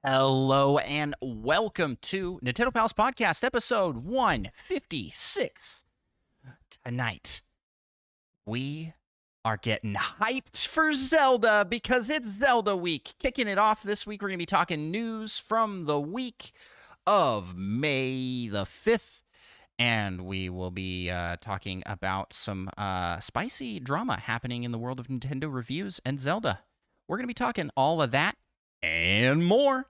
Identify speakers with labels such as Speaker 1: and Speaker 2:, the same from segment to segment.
Speaker 1: Hello and welcome to Nintendo Pals Podcast, episode 156. Tonight, we are getting hyped for Zelda because it's Zelda week. Kicking it off this week, we're going to be talking news from the week of May the 5th. And we will be talking about some spicy drama happening in the world of Nintendo reviews and Zelda. We're going to be talking all of that and more.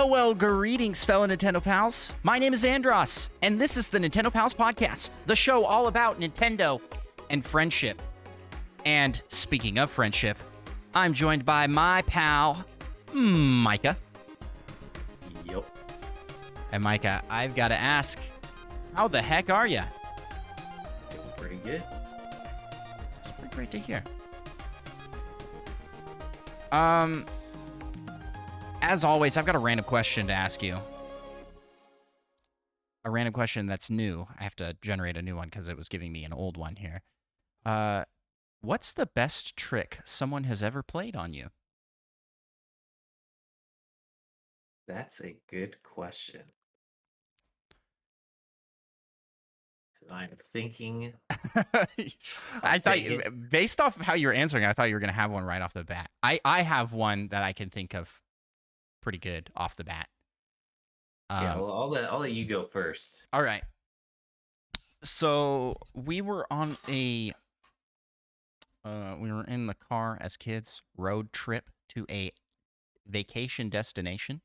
Speaker 1: Well, greetings, fellow Nintendo Pals. My name is Andross, and this is the Nintendo Pals Podcast, the show all about Nintendo and friendship. And speaking of friendship, I'm joined by my pal, Micah.
Speaker 2: Yep.
Speaker 1: And Micah, I've got to ask, how the heck are you?
Speaker 2: Doing pretty good.
Speaker 1: It's pretty great to hear. As always, I've got a random question to ask you. A random question that's new. I have to generate a new one because it was giving me an old one here. What's the best trick someone has ever played on you?
Speaker 2: That's a good question. I'm thinking.
Speaker 1: I thought, based off of how you were answering, I thought you were going to have one right off the bat. I have one that I can think of pretty good off the bat.
Speaker 2: Yeah, well, I'll let you go first.
Speaker 1: All right. So we were on we were in the car as kids, road trip to a vacation destination.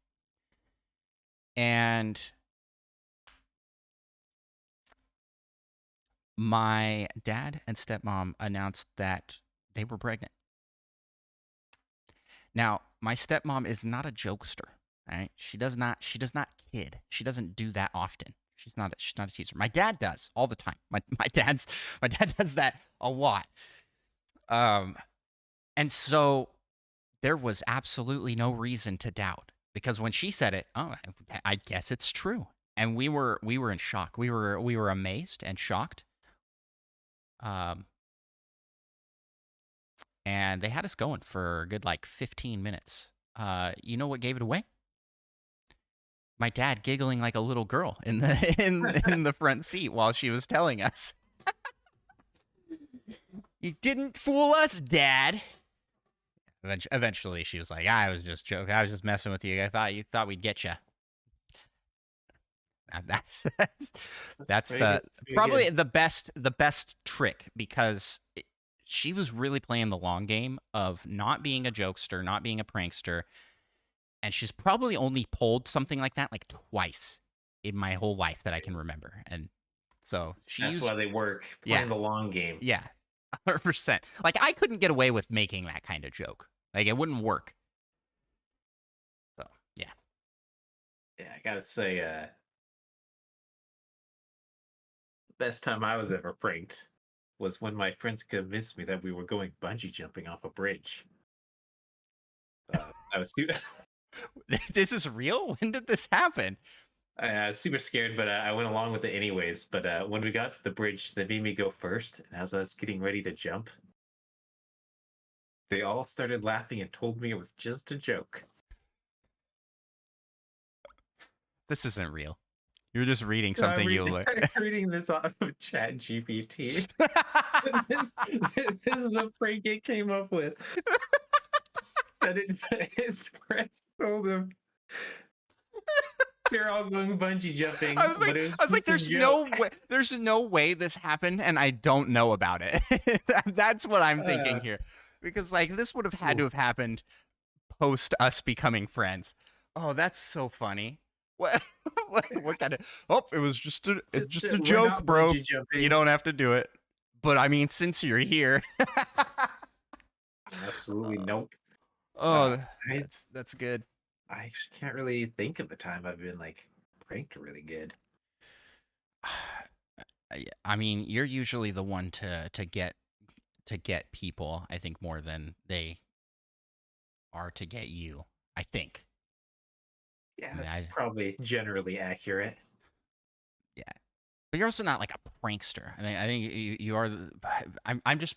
Speaker 1: And my dad and stepmom announced that they were pregnant. Now, my stepmom is not a jokester, right? She does not kid. She doesn't do that often. She's not a teaser. My dad does all the time. My dad does that a lot. And so there was absolutely no reason to doubt, because when she said it, I guess it's true. And we were in shock. We were amazed and shocked. And they had us going for a good 15 minutes. You know what gave it away? My dad giggling like a little girl in the in the front seat while she was telling us. You didn't fool us, Dad. Eventually, she was like, "I was just joking. I was just messing with you. You thought we'd get you." That's probably the best trick, because she was really playing the long game of not being a jokester, not being a prankster. And she's probably only pulled something like that twice in my whole life that I can remember. And so
Speaker 2: that's why they work, playing the long game.
Speaker 1: Yeah, 100%. I couldn't get away with making that kind of joke. It wouldn't work. So, yeah.
Speaker 2: Yeah, I gotta say, the best time I was ever pranked was when my friends convinced me that we were going bungee jumping off a bridge. I was
Speaker 1: This is real? When did this happen?
Speaker 2: I was super scared, but I went along with it anyways. But when we got to the bridge, they made me go first. And as I was getting ready to jump, they all started laughing and told me it was just a joke.
Speaker 1: This isn't real. You're just reading something you look.
Speaker 2: I'm reading this off of Chat GPT. this is the prank it came up with. That its press told him they're all going bungee jumping.
Speaker 1: I was like, there's no way this happened, and I don't know about it. That's what I'm thinking here, because this would have had to have happened post us becoming friends. Oh, that's so funny. What kind of? Oh, it was just a joke, bro. You don't have to do it. But I mean, since you're here,
Speaker 2: Absolutely nope.
Speaker 1: Oh,
Speaker 2: I
Speaker 1: that's good.
Speaker 2: I actually can't really think of a time I've been like pranked really good.
Speaker 1: I mean, you're usually the one to get people, I think, more than they are to get you. I think.
Speaker 2: Yeah,
Speaker 1: I mean,
Speaker 2: that's probably generally accurate.
Speaker 1: yeah, but you're also not like a prankster. I think you are. I just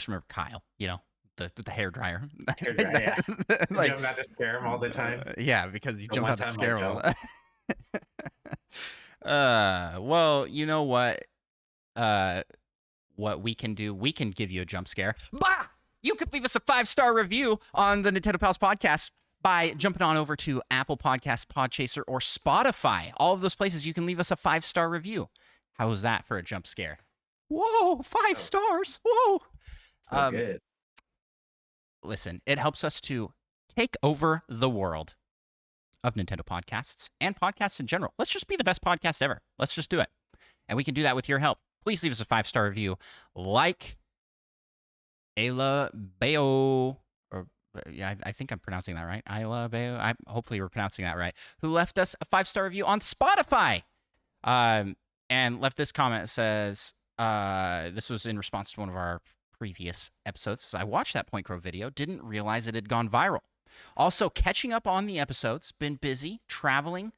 Speaker 1: remember Kyle. You know, the hair dryer.
Speaker 2: Hair dry, yeah.
Speaker 1: Like,
Speaker 2: Jump out to scare him all the time.
Speaker 1: yeah, because you
Speaker 2: The
Speaker 1: jump
Speaker 2: one
Speaker 1: out to
Speaker 2: time I
Speaker 1: scare them.
Speaker 2: don't.
Speaker 1: Well, you know uh what we can do, we can give you a jump scare. Bah! You could leave us a 5-star review on the Nintendo Pals podcast by jumping on over to Apple Podcasts, Podchaser, or Spotify. All of those places you can leave us a 5-star review. How's that for a jump scare? Whoa, 5
Speaker 2: Oh,
Speaker 1: stars. Whoa.
Speaker 2: so good.
Speaker 1: Listen, it helps us to take over the world of Nintendo podcasts and podcasts in general. Let's just be the best podcast ever. Let's just do it. And we can do that with your help. Please leave us a 5-star review like Ayla Bayo, or yeah, I think I'm pronouncing that right. Ayla Bayo. Hopefully we're pronouncing that right. Who left us a 5-star review on Spotify, and left this comment that says, this was in response to one of our previous episodes. I watched that Point Crow video, didn't realize it had gone viral. Also, catching up on the episodes, been busy traveling,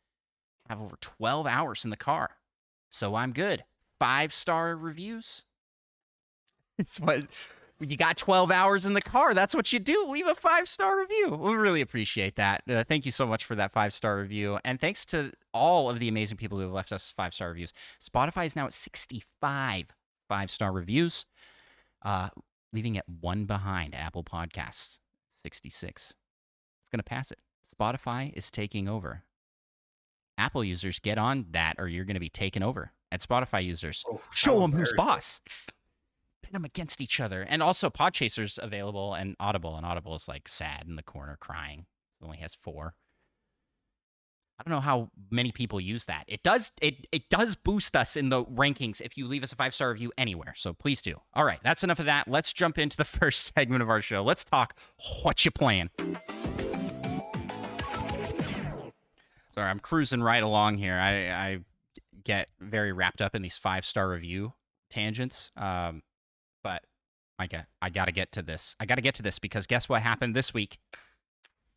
Speaker 1: have over 12 hours in the car, so I'm good. 5-star reviews. It's what you got 12 hours in the car. That's what you do. Leave a 5-star review. We really appreciate that. Thank you so much for that 5-star review. And thanks to all of the amazing people who have left us 5-star reviews. Spotify is now at 65 5-star reviews, leaving it one behind Apple Podcasts, 66. It's going to pass it. Spotify is taking over. Apple users, get on that or you're going to be taken over. And Spotify users,
Speaker 2: Oh,
Speaker 1: show
Speaker 2: how
Speaker 1: them who's
Speaker 2: embarrassing.
Speaker 1: boss. Pit them against each other. And also Podchaser's available and Audible is like sad in the corner crying. It only has 4. I don't know how many people use that. It does boost us in the rankings if you leave us a 5-star review anywhere. So please do. All right, that's enough of that. Let's jump into the first segment of our show. Let's talk what you playing. Sorry, I'm cruising right along here. I get very wrapped up in these 5-star review tangents. But Micah, I gotta get to this. Because guess what happened this week?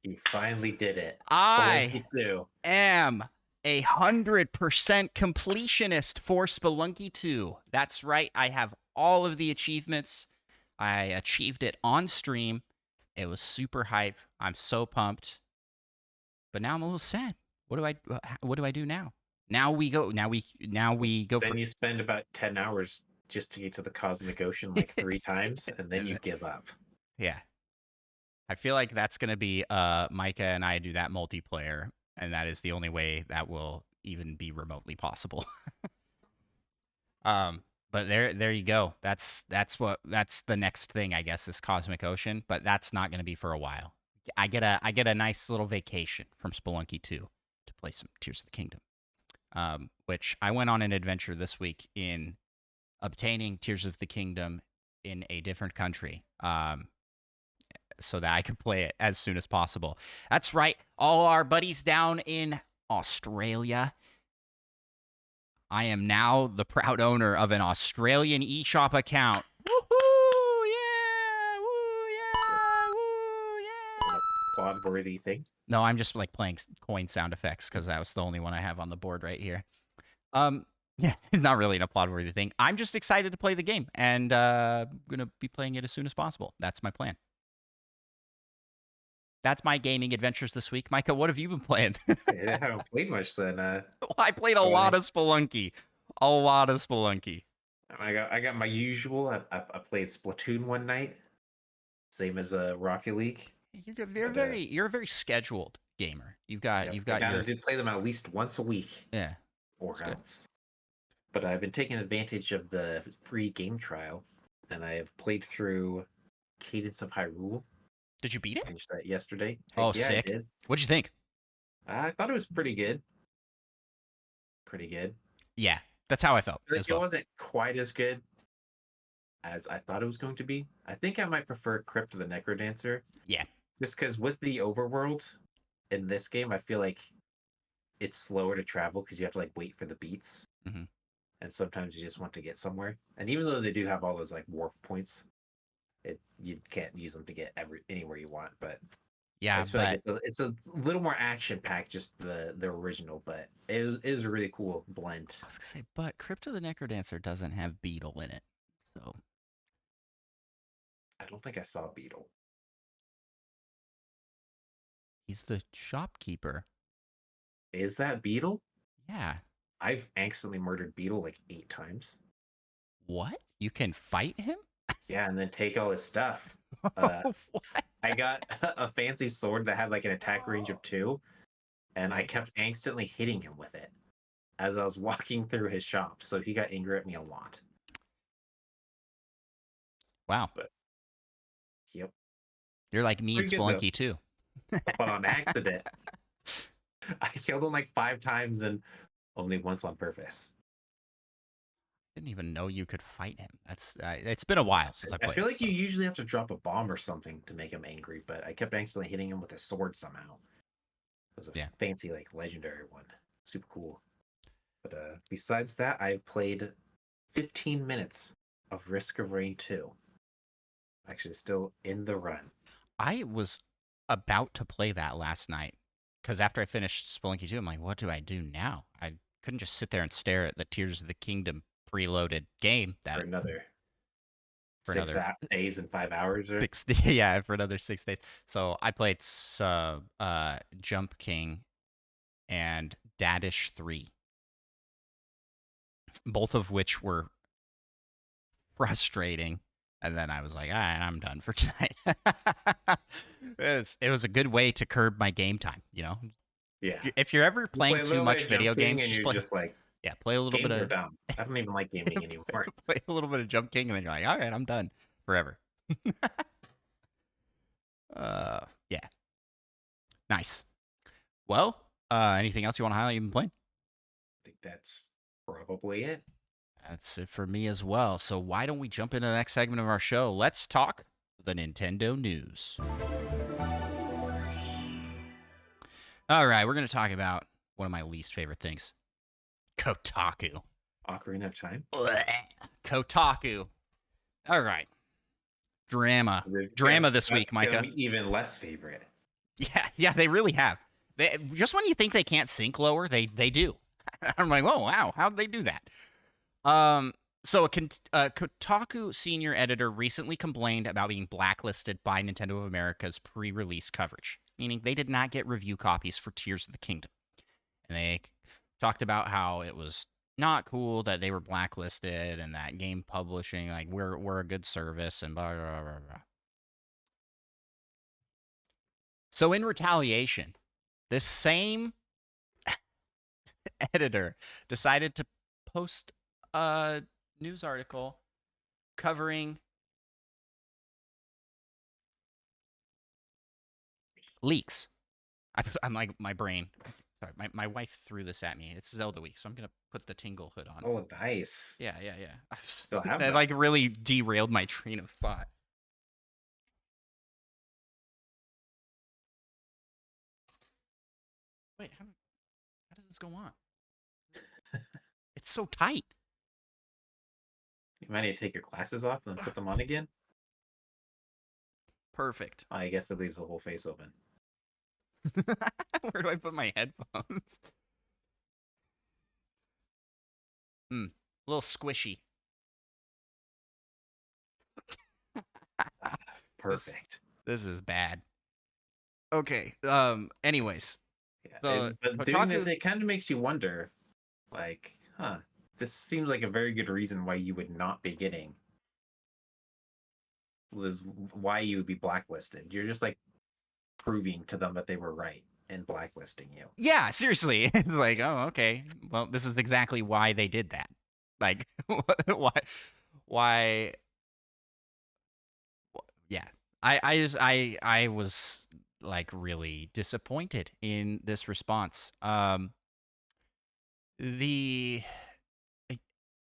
Speaker 2: You finally did it.
Speaker 1: I
Speaker 2: Spelunky 2.
Speaker 1: am 100% completionist for Spelunky 2. That's right. I have all of the achievements. I achieved it on stream. It was super hype. I'm so pumped. But now I'm a little sad. What do I do now? Now we go
Speaker 2: Then you spend about 10 hours just to get to the Cosmic Ocean like 3 times, and then you give up.
Speaker 1: Yeah. I feel like that's going to be Micah and I do that multiplayer, and that is the only way that will even be remotely possible. But there you go. That's the next thing, I guess, is Cosmic Ocean, but that's not going to be for a while. I get a nice little vacation from Spelunky 2 to play some Tears of the Kingdom. Which I went on an adventure this week in obtaining Tears of the Kingdom in a different country, so that I could play it as soon as possible. That's right, all our buddies down in Australia. I am now the proud owner of an Australian eShop account. Woohoo! Yeah! Woo! Yeah! Woo! Yeah!
Speaker 2: Applaud-worthy thing.
Speaker 1: No, I'm just like playing coin sound effects because that was the only one I have on the board right here. Yeah, it's not really an applaud-worthy thing. I'm just excited to play the game, and I'm gonna be playing it as soon as possible. That's my plan. That's my gaming adventures this week. Micah, what have you been playing?
Speaker 2: I haven't played much then.
Speaker 1: I played a lot of Spelunky.
Speaker 2: I got my usual. I played Splatoon one night, same as Rocket League.
Speaker 1: You're a very scheduled gamer. You've got
Speaker 2: I did play them at least once a week.
Speaker 1: Yeah,
Speaker 2: or else. But I've been taking advantage of the free game trial, and I have played through Cadence of Hyrule.
Speaker 1: Did you beat it?
Speaker 2: Finished that yesterday.
Speaker 1: Oh,
Speaker 2: yeah,
Speaker 1: sick.
Speaker 2: I did.
Speaker 1: What'd you think?
Speaker 2: I thought it was pretty good. Pretty good.
Speaker 1: Yeah, that's how I felt as
Speaker 2: It
Speaker 1: well.
Speaker 2: wasn't quite as good as I thought it was going to be. I think I might prefer Crypt the Necrodancer.
Speaker 1: Yeah.
Speaker 2: Just because with the overworld in this game, I feel like it's slower to travel because you have to like wait for the beats.
Speaker 1: Mm-hmm.
Speaker 2: And sometimes you just want to get somewhere. And even though they do have all those like warp points, you can't use them to get anywhere you want. But I
Speaker 1: Yeah,
Speaker 2: just feel like
Speaker 1: but
Speaker 2: it's a little more action packed, just the original. But it was a really cool blend.
Speaker 1: I was gonna say, but Crypto the Necrodancer doesn't have Beetle in it, so
Speaker 2: I don't think I saw Beetle.
Speaker 1: he's the shopkeeper.
Speaker 2: Is that Beetle?
Speaker 1: Yeah.
Speaker 2: I've accidentally murdered Beetle like 8 times.
Speaker 1: What? You can fight him?
Speaker 2: Yeah, and then take all his stuff. Uh,
Speaker 1: What?
Speaker 2: I got a fancy sword that had like an attack range of 2, and I kept accidentally hitting him with it as I was walking through his shop. So he got angry at me a lot.
Speaker 1: Wow.
Speaker 2: But yep,
Speaker 1: You're like me and
Speaker 2: pretty good though.
Speaker 1: Spelunky too.
Speaker 2: But on accident, I killed him like 5 times and only once on purpose.
Speaker 1: Didn't even know you could fight him. That's it's been a while since I
Speaker 2: I
Speaker 1: played.
Speaker 2: feel like you usually have to drop a bomb or something to make him angry, but I kept accidentally hitting him with a sword somehow. It was a fancy like legendary one. Super cool. But besides that, I've played 15 minutes of Risk of Rain 2. Actually, still in the run.
Speaker 1: I was about to play that last night because after I finished Spelunky 2, I'm like, what do I do now? I couldn't just sit there and stare at the Tears of the Kingdom preloaded game
Speaker 2: For another
Speaker 1: for
Speaker 2: 6
Speaker 1: another
Speaker 2: days and 5 hours. Or...
Speaker 1: 6 for another 6 days. So I played Jump King and Dadish 3, both of which were frustrating. And then I was like, I'm done for tonight. It was a good way to curb my game time, you know?
Speaker 2: Yeah.
Speaker 1: If you're ever playing too much video games,
Speaker 2: and you're just like,
Speaker 1: play a little bit
Speaker 2: games are
Speaker 1: of
Speaker 2: dumb. I don't even like gaming anymore.
Speaker 1: play a little bit of Jump King, and then you're like, all right, I'm done forever. Yeah. Nice. Well, anything else you want to highlight you've been playing?
Speaker 2: I think that's probably it.
Speaker 1: That's it for me as well. So why don't we jump into the next segment of our show? Let's talk the Nintendo news. All right, we're going to talk about one of my least favorite things. Kotaku.
Speaker 2: Ocarina of Time?
Speaker 1: Blech. Kotaku. All right. Drama this week, Micah.
Speaker 2: Even less favorite.
Speaker 1: Yeah, they really have. Just when you think they can't sink lower, they do. I'm like, oh, wow, how'd they do that? So a Kotaku senior editor recently complained about being blacklisted by Nintendo of America's pre-release coverage, meaning they did not get review copies for Tears of the Kingdom. And they talked about how it was not cool that they were blacklisted and that game publishing, like, we're a good service and blah, blah, blah, blah. So in retaliation, this same editor decided to post a news article covering leaks. I'm like, my brain. Sorry, my wife threw this at me. It's Zelda week, so I'm gonna put the tingle hood on.
Speaker 2: Oh, nice.
Speaker 1: Yeah.
Speaker 2: Still have
Speaker 1: that like really derailed my train of thought. Wait, how does this go on? It's so tight.
Speaker 2: You might need to take your glasses off and then put them on again.
Speaker 1: Perfect.
Speaker 2: I guess it leaves the whole face open.
Speaker 1: Where do I put my headphones? A little squishy.
Speaker 2: Perfect.
Speaker 1: This is bad. Okay. Anyways.
Speaker 2: Yeah.
Speaker 1: So,
Speaker 2: but doing this, it kind of makes you wonder, like, this seems like a very good reason why you would not be getting. Why you would be blacklisted. You're just like proving to them that they were right in blacklisting you.
Speaker 1: Yeah, seriously. It's like, oh, okay. Well, this is exactly why they did that. Like, why? Yeah. I was like really disappointed in this response. The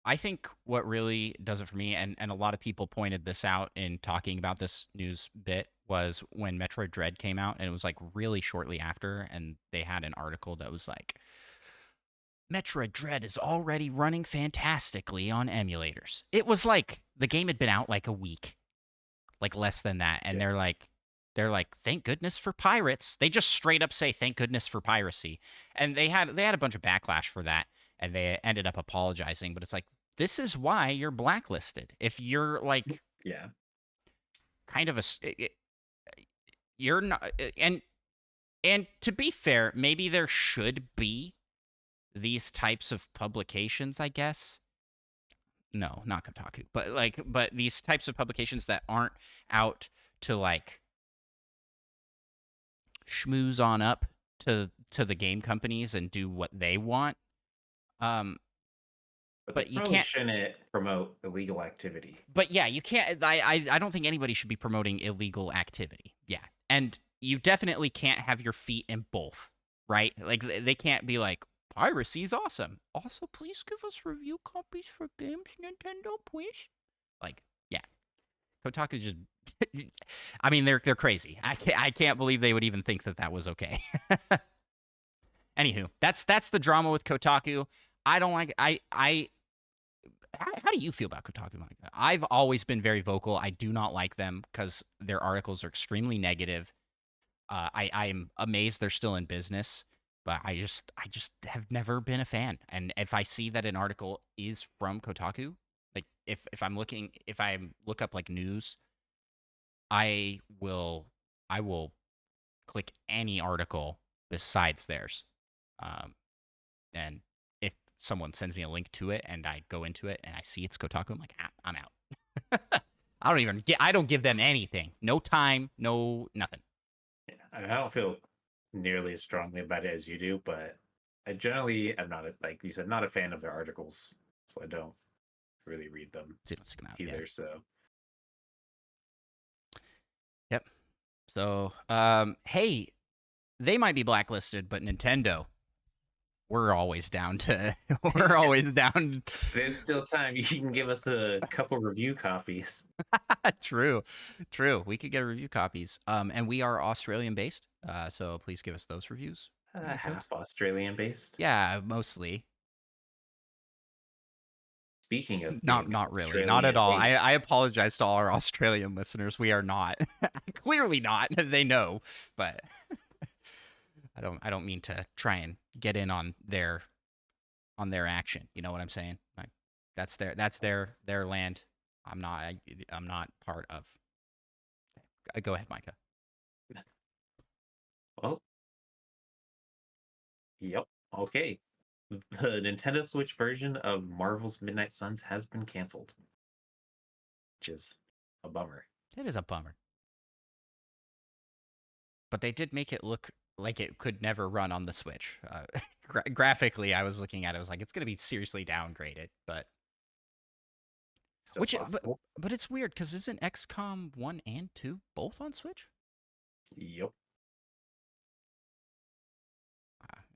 Speaker 1: I think what really does it for me, and a lot of people pointed this out in talking about this news bit, was when Metroid Dread came out, and it was like really shortly after, and they had an article that was like, Metroid Dread is already running fantastically on emulators. It was like the game had been out like a week, like less than that, and
Speaker 2: Yeah.
Speaker 1: they're like, thank goodness for pirates. They just straight up say thank goodness for piracy, and they had a bunch of backlash for that, and they ended up apologizing. But it's like, this is why you're blacklisted. If you're like
Speaker 2: Yeah.
Speaker 1: kind of you're not, and to be fair, maybe there should be these types of publications, I guess. No, not Kotaku, but these types of publications that aren't out to like schmooze on up to the game companies and do what they want. Um,
Speaker 2: But they
Speaker 1: but you
Speaker 2: probably
Speaker 1: can't.
Speaker 2: shouldn't promote illegal activity.
Speaker 1: But yeah, you can't. I don't think anybody should be promoting illegal activity. Yeah, and you definitely can't have your feet in both, right? Like they can't be like, piracy's awesome. Also, please give us review copies for games, Nintendo, please. Like, yeah, Kotaku's just. I mean, they're crazy. I can't believe they would even think that that was okay. Anywho, that's the drama with Kotaku. I don't like. How do you feel about Kotaku, Micah? I've always been very vocal. I do not like them because their articles are extremely negative. I'm amazed they're still in business, but I just have never been a fan. And if I see that an article is from Kotaku, like if I look up like news, I will click any article besides theirs. Um, and if someone sends me a link to it and I go into it and I see it's Kotaku, I'm like, I'm out. I don't give them anything. No time, no nothing.
Speaker 2: Yeah. I don't feel nearly as strongly about it as you do, but I generally am not, like you said, not a fan of their articles, so I don't really read them
Speaker 1: So you don't seek them out.
Speaker 2: either.
Speaker 1: Yeah.
Speaker 2: So
Speaker 1: Yep. So, hey, they might be blacklisted, but Nintendo, we're always down to we're always down.
Speaker 2: there's still time. You can give us a couple review copies.
Speaker 1: True. We could get review copies. And we are Australian based. So please give us those reviews.
Speaker 2: Half Australian based.
Speaker 1: Yeah, mostly.
Speaker 2: Speaking of being
Speaker 1: Not really. Not at
Speaker 2: Australian
Speaker 1: all.
Speaker 2: based,
Speaker 1: I apologize to all our Australian listeners. We are not. Clearly not. They know, but I don't mean to try and get in on their action. You know what I'm saying? Like that's their land. I'm not part of. Go ahead, Micah.
Speaker 2: well, yep, okay. The Nintendo Switch version of Marvel's Midnight Suns has been canceled, which is a bummer.
Speaker 1: It is a bummer. But they did make it look like it could never run on the Switch. Graphically, I was looking at it, I was like, it's going to be seriously downgraded. But
Speaker 2: Still possible.
Speaker 1: but it's weird because isn't XCOM 1 and 2 both on Switch?
Speaker 2: Yep.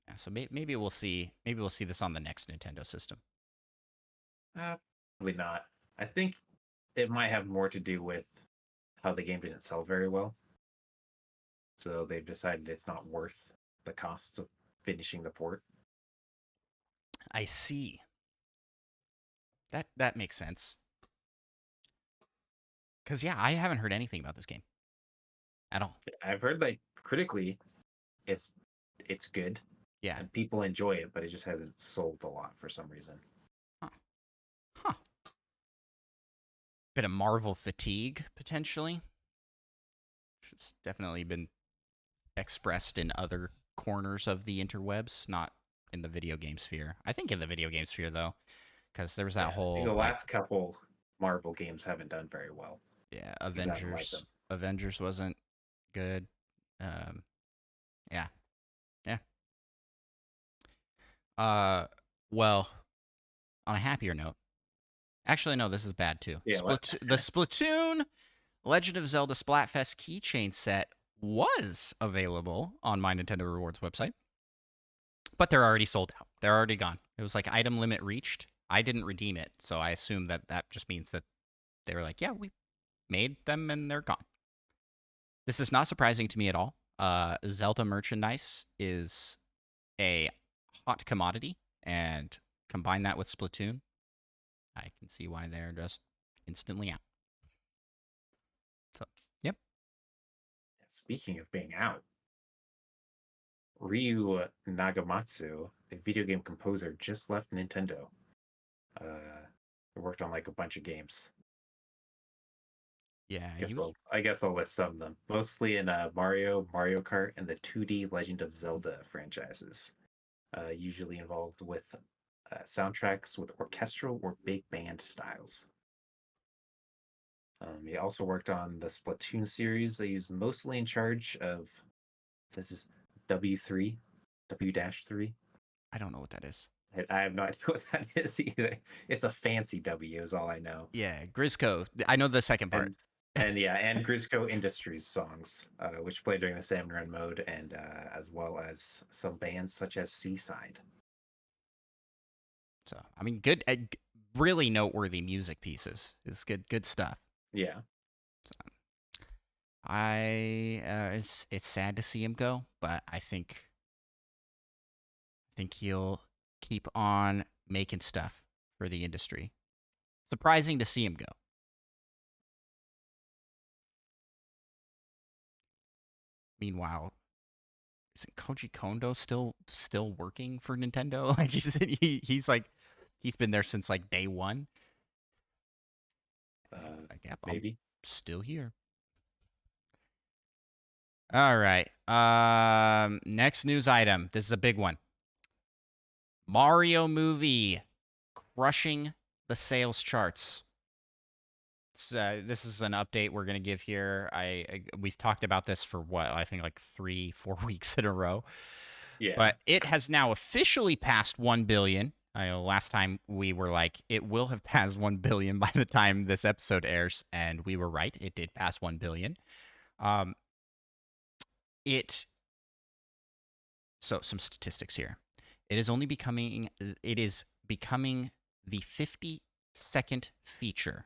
Speaker 1: Yeah, so maybe we'll see. Maybe we'll see this on the next Nintendo system.
Speaker 2: Probably not. I think it might have more to do with how the game didn't sell very well. So they've decided it's not worth the costs of finishing the port.
Speaker 1: I see. That makes sense. Because yeah, I haven't heard anything about this game at all.
Speaker 2: I've heard like critically, it's good.
Speaker 1: Yeah.
Speaker 2: And people enjoy it, but it just hasn't sold a lot for some reason.
Speaker 1: Huh. Bit of Marvel fatigue potentially. Which has definitely been expressed in other corners of the interwebs, not in the video game sphere. I think in the video game sphere though, because there was that whole.
Speaker 2: I think the last couple Marvel games haven't done very well.
Speaker 1: Yeah, Avengers.
Speaker 2: Like
Speaker 1: Avengers wasn't good. Yeah. Well, on a happier note. Actually, no, this is bad too.
Speaker 2: Yeah,
Speaker 1: the Splatoon Legend of Zelda Splatfest keychain set was available on my Nintendo Rewards website, but they're already sold out. They're already gone. It was like item limit reached, I didn't redeem it, so I assume that just means that they were like, yeah, we made them and they're gone. This is not surprising to me at all. Zelda merchandise is a hot commodity, and combine that with Splatoon, I can see why they're just instantly out. So, yep.
Speaker 2: Speaking of being out, Ryu Nagamatsu, a video game composer, just left Nintendo. He worked on like a bunch of games.
Speaker 1: Yeah,
Speaker 2: I guess I'll list some of them. Mostly in Mario, Mario Kart, and the 2D Legend of Zelda franchises. Usually involved with soundtracks with orchestral or big band styles. He also worked on the Splatoon series. He was mostly in charge of this is W3, W-3.
Speaker 1: I don't know what that is.
Speaker 2: I have no idea what that is either. It's a fancy W, is all I know.
Speaker 1: Yeah, Grisco. I know the second part.
Speaker 2: And Grisco Industries songs, which play during the Salmon Run mode, and as well as some bands such as Seaside.
Speaker 1: So, I mean, good, really noteworthy music pieces. It's good stuff.
Speaker 2: Yeah.
Speaker 1: So, it's sad to see him go, but I think he'll keep on making stuff for the industry. Surprising to see him go. Meanwhile, isn't Koji Kondo still working for Nintendo? Like he's been there since like day one.
Speaker 2: Maybe
Speaker 1: I'm still here. All right. Next news item. This is a big one. Mario movie crushing the sales charts. This is an update we're gonna give here. We've talked about this for what I think like 3-4 weeks in a row.
Speaker 2: Yeah.
Speaker 1: But it has now officially passed 1 billion. I know last time we were like, it will have passed 1 billion by the time this episode airs, and we were right. It did pass 1 billion. So some statistics here. It is becoming the 52nd feature,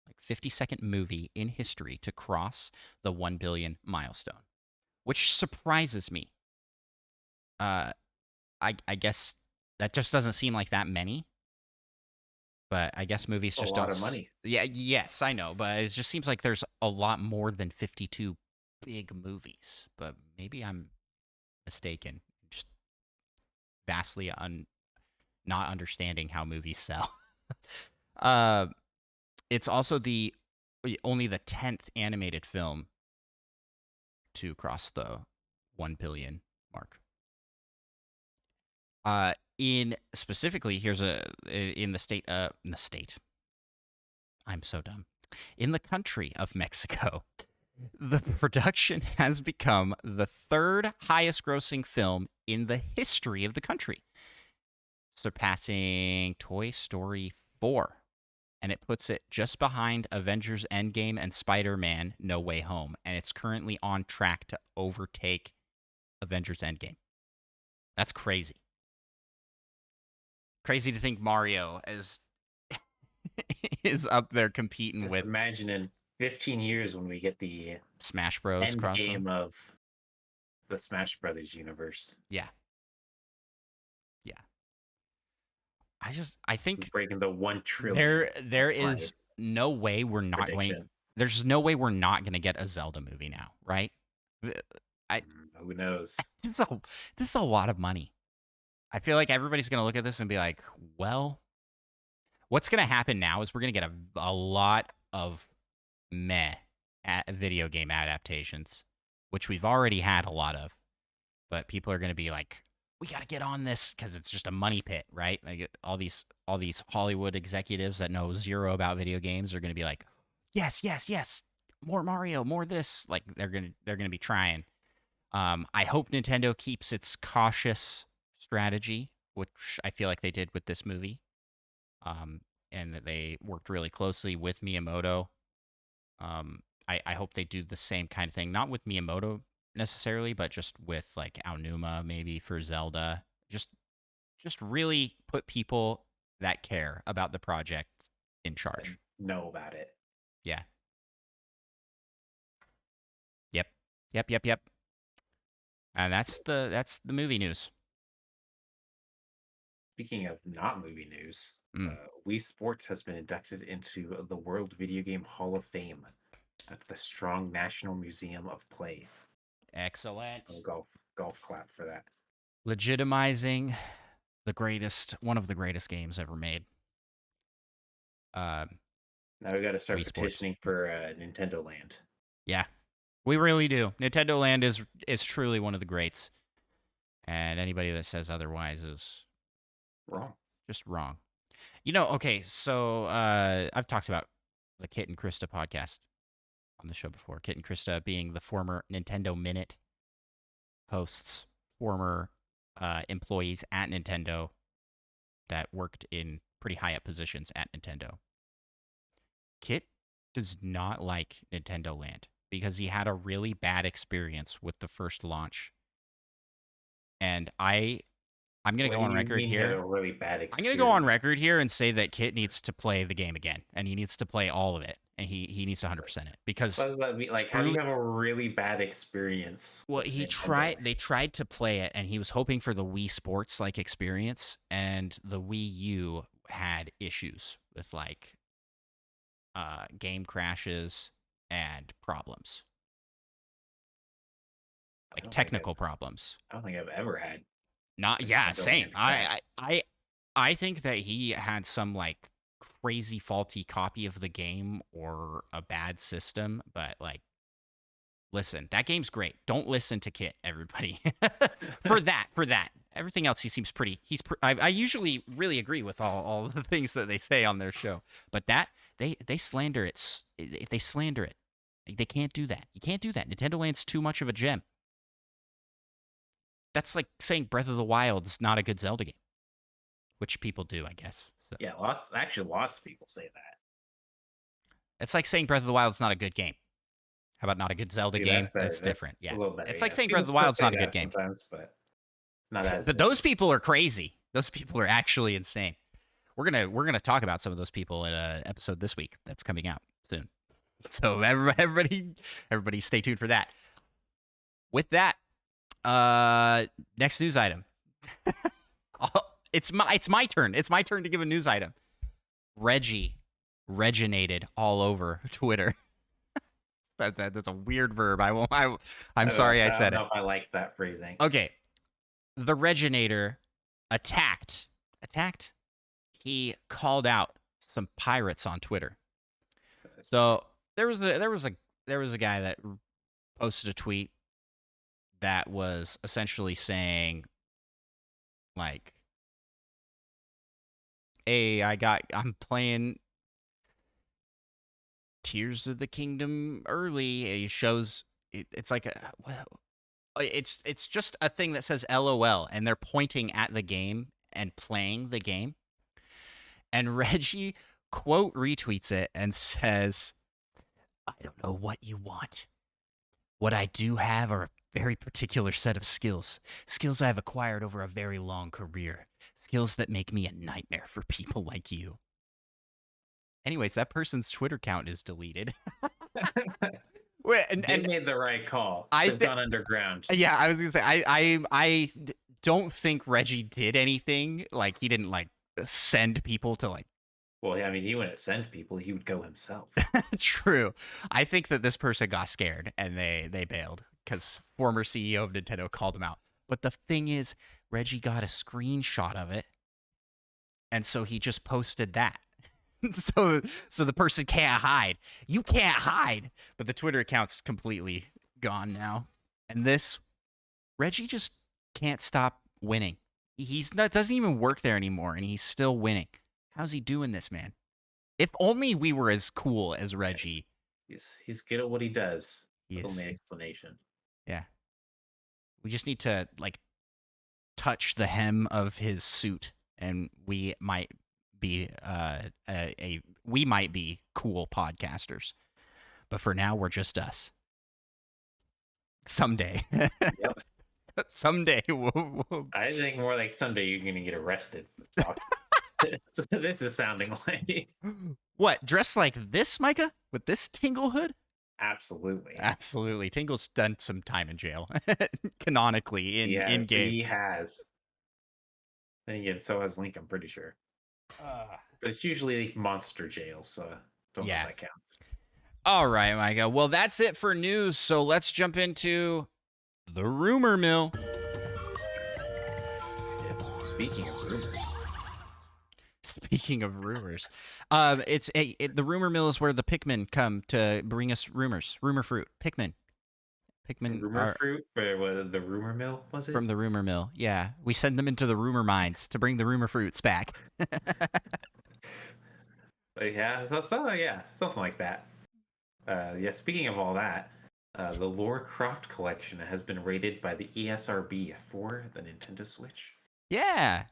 Speaker 1: like 52nd movie in history to cross the 1 billion milestone, which surprises me. I guess that just doesn't seem like that many. But I guess movies just don't.
Speaker 2: That's a lot of money.
Speaker 1: Yeah, yes, I know, but it just seems like there's a lot more than 52 big movies. But maybe I'm mistaken. Just vastly not understanding how movies sell. It's also only the 10th animated film to cross the 1 billion mark. In specifically, here's in the state. I'm so dumb. In the country of Mexico, the production has become the third highest grossing film in the history of the country, surpassing Toy Story 4. And it puts it just behind Avengers Endgame and Spider-Man No Way Home. And it's currently on track to overtake Avengers Endgame. That's crazy. Crazy to think Mario is up there competing
Speaker 2: Just
Speaker 1: with.
Speaker 2: Imagine in 15 years when we get the
Speaker 1: Smash Bros.
Speaker 2: Endgame of the Smash Brothers universe.
Speaker 1: Yeah. I think
Speaker 2: breaking the 1 trillion.
Speaker 1: There is no way we're not going. There's no way we're not going to get a Zelda movie now, right?
Speaker 2: Who knows?
Speaker 1: This is a lot of money. I feel like everybody's going to look at this and be like, well, what's going to happen now is we're going to get a lot of video game adaptations, which we've already had a lot of. But people are going to be like, we got to get on this because it's just a money pit, right? Like all these Hollywood executives that know zero about video games are going to be like, yes, more Mario, more this. Like they're going to be trying. I hope Nintendo keeps its cautious strategy, which I feel like they did with this movie, and that they worked really closely with Miyamoto. I hope they do the same kind of thing, not with Miyamoto necessarily, but just with like Aonuma maybe for Zelda. Just really put people that care about the project in charge.
Speaker 2: And know about it.
Speaker 1: Yeah. Yep. And that's the movie news.
Speaker 2: Speaking of not movie news,
Speaker 1: Mm.
Speaker 2: Wii Sports has been inducted into the World Video Game Hall of Fame at the Strong National Museum of Play.
Speaker 1: Excellent.
Speaker 2: Golf clap for that.
Speaker 1: Legitimizing one of the greatest games ever made.
Speaker 2: Now we got to start
Speaker 1: Wii
Speaker 2: petitioning for Nintendo Land.
Speaker 1: Yeah, we really do. Nintendo Land is truly one of the greats, and anybody that says otherwise is
Speaker 2: wrong.
Speaker 1: Just wrong. Okay, so I've talked about the Kit and Krista podcast on the show before. Kit and Krista being the former Nintendo Minute hosts, former employees at Nintendo that worked in pretty high up positions at Nintendo. Kit does not like Nintendo Land because he had a really bad experience with the first launch. And I'm going to go on record here.
Speaker 2: A really bad experience?
Speaker 1: I'm going to go on record here and say that Kit needs to play the game again, and he needs to play all of it, and he needs to 100% it because.
Speaker 2: What does that mean? Like, how do you have a really bad experience?
Speaker 1: Well, they tried to play it, and he was hoping for the Wii Sports like experience, and the Wii U had issues with game crashes and problems, like technical problems.
Speaker 2: I don't think I've ever had.
Speaker 1: Same. I think that he had some crazy faulty copy of the game or a bad system, but listen, that game's great. Don't listen to Kit, everybody. for that. Everything else, he seems pretty. I usually really agree with all the things that they say on their show, but that they slander it. They slander it. They can't do that. You can't do that. Nintendo Land's too much of a gem. That's like saying Breath of the Wild is not a good Zelda game, which people do, I guess. So.
Speaker 2: Yeah, lots of people say that.
Speaker 1: It's like saying Breath of the Wild is not a good game. How about not a good Zelda game? That's different. Yeah,
Speaker 2: a little better,
Speaker 1: it's like saying Breath of the Wild is not a good game.
Speaker 2: Sometimes, but not as.
Speaker 1: But those people are crazy. Those people are actually insane. We're gonna talk about some of those people in an episode this week that's coming out soon. So everybody, stay tuned for that. With that. Next news item. It's my turn. It's my turn to give a news item. Reggie reginated all over Twitter. That's a weird verb. I'm sorry I said it.
Speaker 2: I don't know if I like that phrasing.
Speaker 1: Okay. The Reginator attacked. He called out some pirates on Twitter. So there was a guy that posted a tweet that was essentially saying, hey, I'm playing Tears of the Kingdom early. He shows it's like it's just a thing that says LOL, and they're pointing at the game and playing the game. And Reggie quote retweets it and says, I don't know what you want. What I do have are a very particular set of skills I've acquired over a very long career, skills that make me a nightmare for people like you. Anyways, that person's Twitter account is deleted.
Speaker 2: They made the right call. They've gone underground.
Speaker 1: Yeah, I was gonna say I don't think Reggie did anything. He didn't send people to
Speaker 2: Well, I mean, he wouldn't send people. He would go himself.
Speaker 1: True. I think that this person got scared and they bailed because former CEO of Nintendo called him out. But the thing is, Reggie got a screenshot of it, and so he just posted that. So the person can't hide. You can't hide. But the Twitter account's completely gone now. And Reggie just can't stop winning. Doesn't even work there anymore, and he's still winning. How's he doing this, man? If only we were as cool as Reggie.
Speaker 2: He's good at what he does. Only explanation.
Speaker 1: Yeah. We just need to touch the hem of his suit, and we might be we might be cool podcasters. But for now, we're just us. Someday.
Speaker 2: Yep.
Speaker 1: Someday we'll...
Speaker 2: I think more like someday you're gonna get arrested. That's what this is sounding like.
Speaker 1: What, dressed like this, Micah? With this Tingle hood?
Speaker 2: Absolutely.
Speaker 1: Absolutely. Tingle's done some time in jail, canonically, in game.
Speaker 2: He has. Then again, so has Link, I'm pretty sure. But it's usually monster jail, so don't know if that counts.
Speaker 1: All right, Micah. Well, that's it for news, so let's jump into the rumor mill.
Speaker 2: Speaking of rumors.
Speaker 1: Speaking of rumors, the rumor mill is where the Pikmin come to bring us rumors. Rumor fruit, Pikmin.
Speaker 2: Rumor fruit for the rumor mill, was it?
Speaker 1: From the rumor mill, yeah. We send them into the rumor mines to bring the rumor fruits back.
Speaker 2: Yeah, something like that. Speaking of all that, the Lara Croft collection has been rated by the ESRB for the Nintendo Switch.
Speaker 1: Yeah.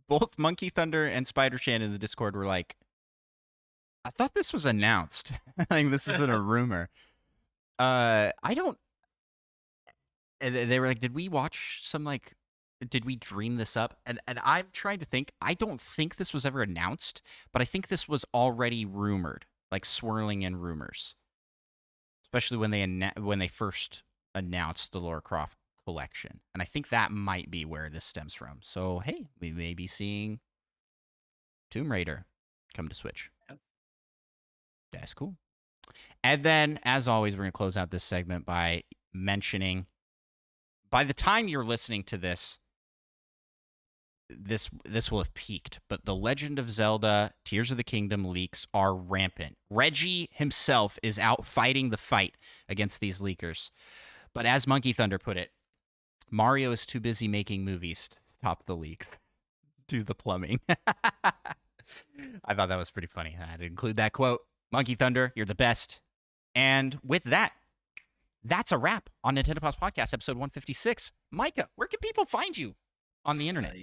Speaker 1: Both Monkey Thunder and Spider Chan in the Discord were like, I thought this was announced. Like, this isn't a rumor. I don't. They were like, did we watch some, like, did we dream this up? And I'm trying to think. I don't think this was ever announced, but I think this was already rumored, like swirling in rumors, especially when they first announced the Lara Croft collection. And I think that might be where this stems from. So, hey, we may be seeing Tomb Raider come to Switch.
Speaker 2: Yep.
Speaker 1: That's cool. And then, as always, we're going to close out this segment by mentioning, by the time you're listening to this will have peaked, but the Legend of Zelda Tears of the Kingdom leaks are rampant. Reggie himself is out fighting the fight against these leakers. But as Monkey Thunder put it, Mario is too busy making movies to stop the leaks. Do the plumbing. I thought that was pretty funny. I had to include that quote. Monkey Thunder, you're the best. And with that, that's a wrap on Nintendo Pals Podcast, episode 156. Micah, where can people find you on the internet?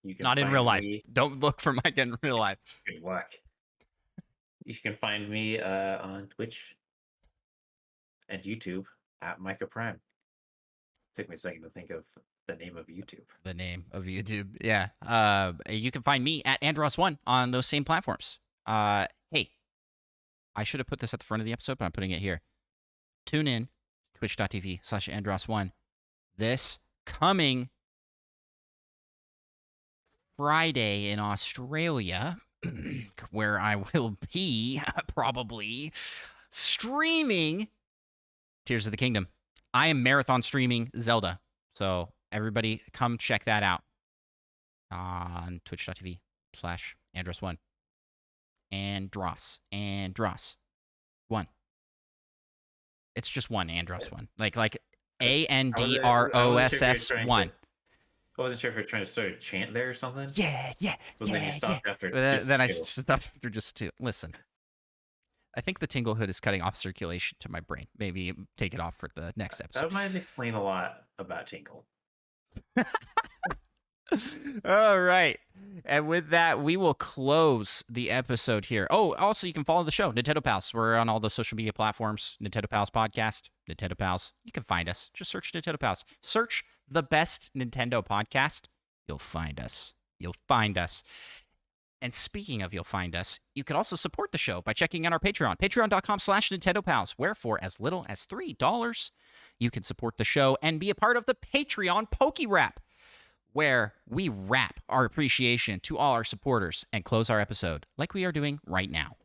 Speaker 2: You can
Speaker 1: Not in real life. Don't look for Micah in real life.
Speaker 2: Good luck. You can find me on Twitch and YouTube at Micah Prime. Took me a second to think of the name of YouTube.
Speaker 1: The name of YouTube, yeah. You can find me at Andross1 on those same platforms. Hey, I should have put this at the front of the episode, but I'm putting it here. Tune in, twitch.tv/Andross1. This coming Friday in Australia, where I will be probably streaming Tears of the Kingdom. I am marathon streaming Zelda, so everybody come check that out on twitch.tv/Andross1. Andross 1. It's just one Andross 1. Like ANDROSS 1.
Speaker 2: I wasn't sure if you're trying to start a chant there or something.
Speaker 1: Yeah.
Speaker 2: Then you stopped after
Speaker 1: then I stopped after just 2. Listen, I think the Tingle Hood is cutting off circulation to my brain. Maybe take it off for the next episode.
Speaker 2: That might explain a lot about Tingle.
Speaker 1: All right. And with that, we will close the episode here. Oh, also, you can follow the show, Nintendo Pals. We're on all the social media platforms. Nintendo Pals Podcast, Nintendo Pals. You can find us. Just search Nintendo Pals. Search the best Nintendo podcast. You'll find us. And speaking of you'll find us, you can also support the show by checking out our Patreon, patreon.com/Nintendo Pals, where for as little as $3, you can support the show and be a part of the Patreon Poke Rap, where we wrap our appreciation to all our supporters and close our episode like we are doing right now.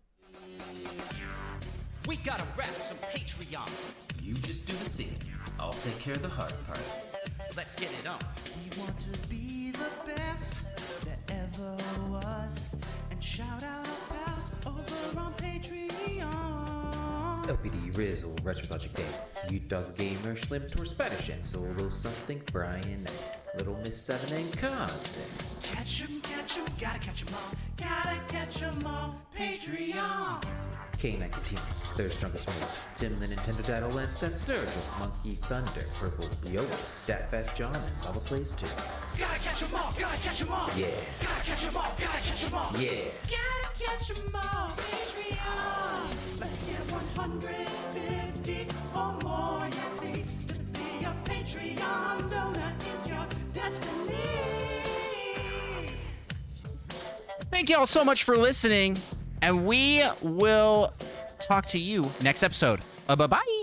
Speaker 3: We gotta wrap some Patreon.
Speaker 4: You just do the singing. I'll take care of the hard part.
Speaker 3: Let's get it on.
Speaker 5: We want to be the best that ever was. And shout out our pals over on Patreon.
Speaker 4: LPD, Rizzle, Retrologic Day, U-Dog Gamer, Schlim, Tor, Spanish, and Solo Something, Brian, Little Miss 7, and Cosmic.
Speaker 5: Catch 'em, gotta catch 'em all. Gotta catch 'em all. Patreon.
Speaker 4: K-Man Katina, Third Strongest One, Tim the Nintendo Daddle, and Seth Sturgis, Monkey Thunder, Purple Violas, Dat John, and Bubba Plays 2.
Speaker 5: Gotta catch 'em all.
Speaker 4: Yeah.
Speaker 5: Gotta catch 'em all.
Speaker 4: Yeah.
Speaker 5: Gotta catch 'em all. Patreon. Let's get 150 or more, yeah, please. To be a Patreon donor is your destiny.
Speaker 1: thank y'all so much for listening, and we will talk to you next episode. Bye-bye.